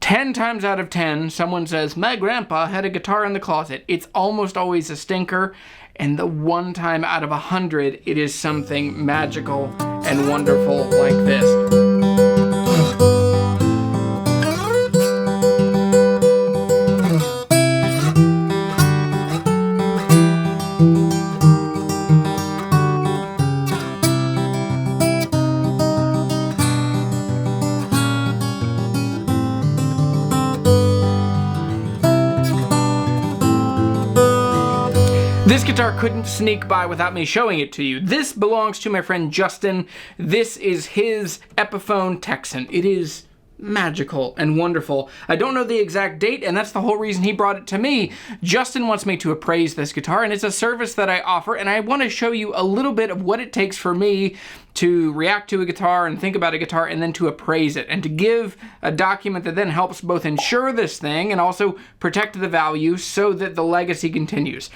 10 times out of 10, someone says, my grandpa had a guitar in the closet. It's almost always a stinker. And the one time out of 100, it is something magical and wonderful like this. This guitar couldn't sneak by without me showing it to you. This belongs to my friend Justin. This is his Epiphone Texan. It is magical and wonderful. I don't know the exact date, and that's the whole reason he brought it to me. Justin wants me to appraise this guitar, and it's a service that I offer, and I want to show you a little bit of what it takes for me to react to a guitar and think about a guitar and then to appraise it, and to give a document that then helps both insure this thing and also protect the value so that the legacy continues.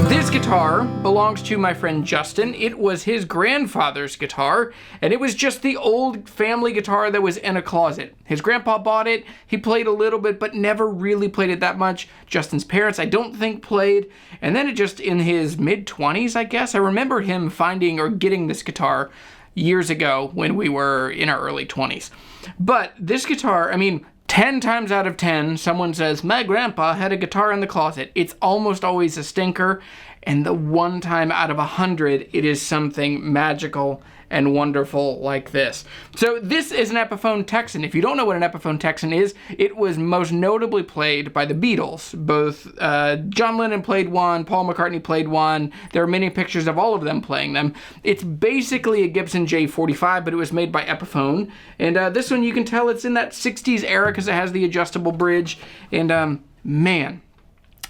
This guitar belongs to my friend Justin. It was his grandfather's guitar, and it was just the old family guitar that was in a closet. His grandpa bought it. He played a little bit, but never really played it that much. Justin's parents, I don't think, played. And then it just in his mid-20s, I guess. I remember him finding or getting this guitar years ago when we were in our early 20s. But this guitar, I mean, 10 times out of 10, someone says, my grandpa had a guitar in the closet. It's almost always a stinker. And the one time out of 100, it is something magical and wonderful like this. So this is an Epiphone Texan. If you don't know what an Epiphone Texan is, it was most notably played by the Beatles. Both John Lennon played one, Paul McCartney played one. There are many pictures of all of them playing them. It's basically a Gibson J45, but it was made by Epiphone. And this one, you can tell it's in that 60s era because it has the adjustable bridge. And man,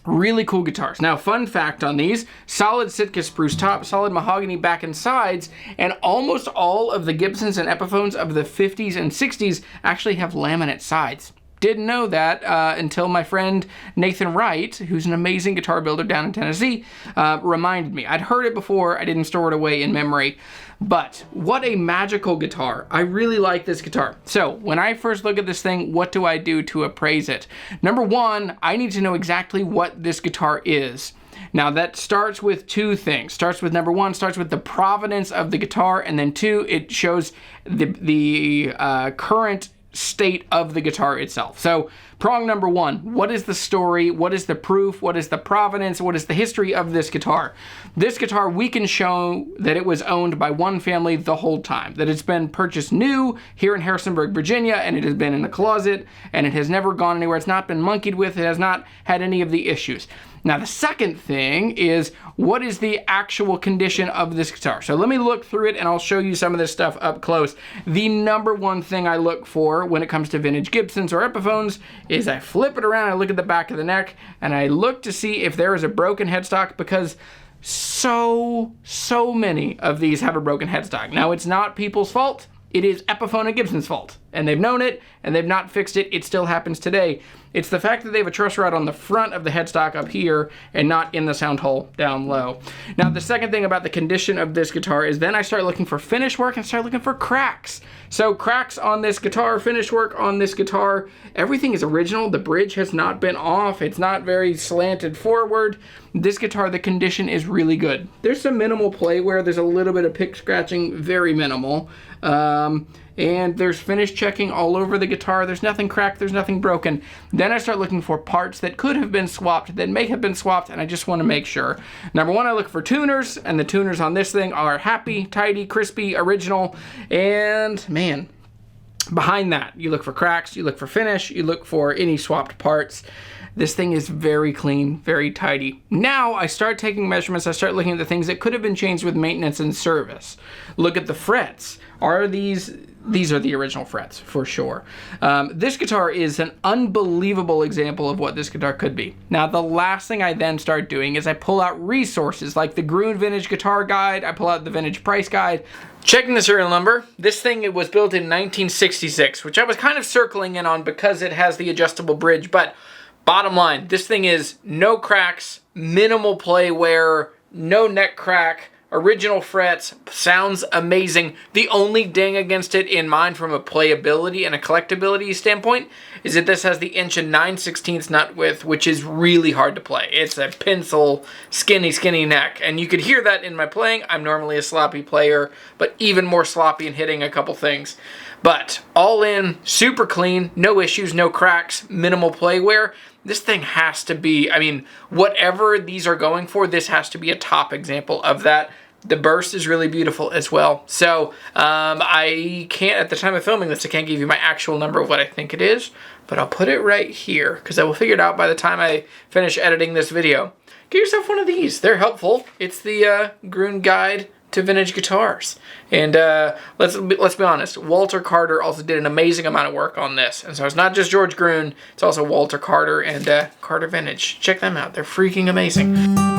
really cool guitars. Now, fun fact on these, solid Sitka spruce top, solid mahogany back and sides, and almost all of the Gibsons and Epiphones of the 50s and 60s actually have laminate sides. Didn't know that until my friend Nathan Wright, who's an amazing guitar builder down in Tennessee, reminded me. I'd heard it before, I didn't store it away in memory. But what a magical guitar. I really like this guitar. So when I first look at this thing, what do I do to appraise it? Number one, I need to know exactly what this guitar is. Now that starts with two things. Number one, starts with the provenance of the guitar, and then two, it shows the current state of the guitar itself. So prong number one, what is the story? What is the proof? What is the provenance? What is the history of this guitar? This guitar, we can show that it was owned by one family the whole time, that it's been purchased new here in Harrisonburg, Virginia, and it has been in the closet, and it has never gone anywhere. It's not been monkeyed with. It has not had any of the issues. Now, the second thing is, what is the actual condition of this guitar? So let me look through it and I'll show you some of this stuff up close. The number one thing I look for when it comes to vintage Gibsons or Epiphones is I flip it around, I look at the back of the neck, and I look to see if there is a broken headstock, because so many of these have a broken headstock. Now, it's not people's fault. It is Epiphone and Gibson's fault. And they've known it, and they've not fixed it. It still happens today. It's the fact that they have a truss rod on the front of the headstock up here and not in the sound hole down low. Now, the second thing about the condition of this guitar is then I start looking for finish work and start looking for cracks. So cracks on this guitar, finish work on this guitar, everything is original. The bridge has not been off. It's not very slanted forward. This guitar, the condition is really good. There's some minimal play wear. There's a little bit of pick scratching, very minimal. And there's finish checking all over the guitar. There's nothing cracked, there's nothing broken. Then I start looking for parts that could have been swapped, that may have been swapped, and I just want to make sure. Number one, I look for tuners, and the tuners on this thing are happy, tidy, crispy, original, and man, behind that, you look for cracks, you look for finish, you look for any swapped parts. This thing is very clean, very tidy. Now I start taking measurements, I start looking at the things that could have been changed with maintenance and service. Look at the frets. Are these are the original frets for sure. This guitar is an unbelievable example of what this guitar could be. Now, the last thing I then start doing is I pull out resources like the Gruen Vintage Guitar Guide. I pull out the Vintage Price Guide. Checking the serial number, this thing, it was built in 1966, which I was kind of circling in on because it has the adjustable bridge, but bottom line, this thing is no cracks, minimal play wear, no neck crack, original frets, sounds amazing. The only ding against it in mind from a playability and a collectability standpoint is that this has the 1 9/16 nut width, which is really hard to play. It's a pencil, skinny neck, and you could hear that in my playing. I'm normally a sloppy player, but even more sloppy in hitting a couple things. But all in, super clean, no issues, no cracks, minimal play wear. This thing has to be, I mean, whatever these are going for, this has to be a top example of that. The burst is really beautiful as well. So I can't, at the time of filming this, I can't give you my actual number of what I think it is, but I'll put it right here because I will figure it out by the time I finish editing this video. Get yourself one of these. They're helpful. It's the Gruen Guide to Vintage Guitars. And let's be honest, Walter Carter also did an amazing amount of work on this. And so it's not just George Gruen, it's also Walter Carter and Carter Vintage. Check them out. They're freaking amazing.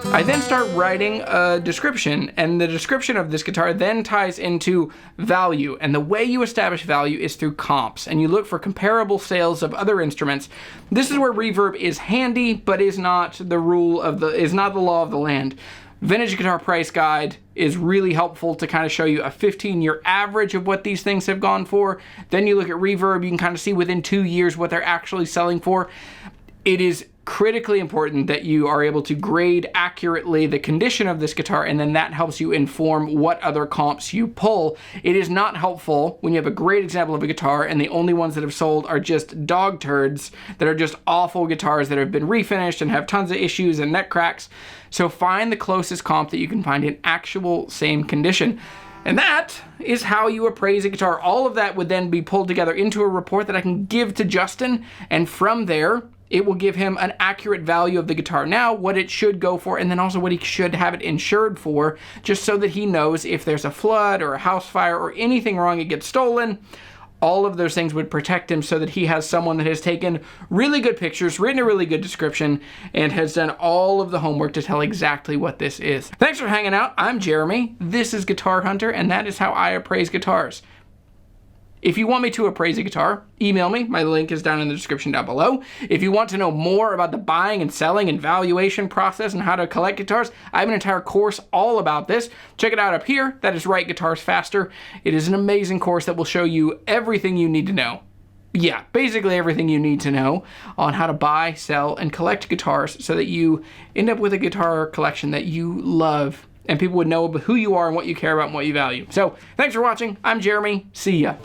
I then start writing a description, and the description of this guitar then ties into value, and the way you establish value is through comps, and you look for comparable sales of other instruments. This is where reverb is handy, but is not the law of the land. Vintage Guitar Price Guide is really helpful to kind of show you a 15-year average of what these things have gone for. Then you look at reverb, you can kind of see within 2 years what they're actually selling for. It is critically important that you are able to grade accurately the condition of this guitar, and then that helps you inform what other comps you pull. It is not helpful when you have a great example of a guitar and the only ones that have sold are just dog turds that are just awful guitars that have been refinished and have tons of issues and neck cracks. So find the closest comp that you can find in actual same condition. And that is how you appraise a guitar. All of that would then be pulled together into a report that I can give to Justin, and from there, it will give him an accurate value of the guitar now, what it should go for, and then also what he should have it insured for, just so that he knows if there's a flood or a house fire or anything wrong, it gets stolen. All of those things would protect him so that he has someone that has taken really good pictures, written a really good description, and has done all of the homework to tell exactly what this is. Thanks for hanging out. I'm Jeremy. This is Guitar Hunter, and that is how I appraise guitars. If you want me to appraise a guitar, email me. My link is down in the description down below. If you want to know more about the buying and selling and valuation process and how to collect guitars, I have an entire course all about this. Check it out up here. That is Write Guitars Faster. It is an amazing course that will show you everything you need to know. Yeah, basically everything you need to know on how to buy, sell, and collect guitars so that you end up with a guitar collection that you love and people would know who you are and what you care about and what you value. So, thanks for watching. I'm Jeremy. See ya.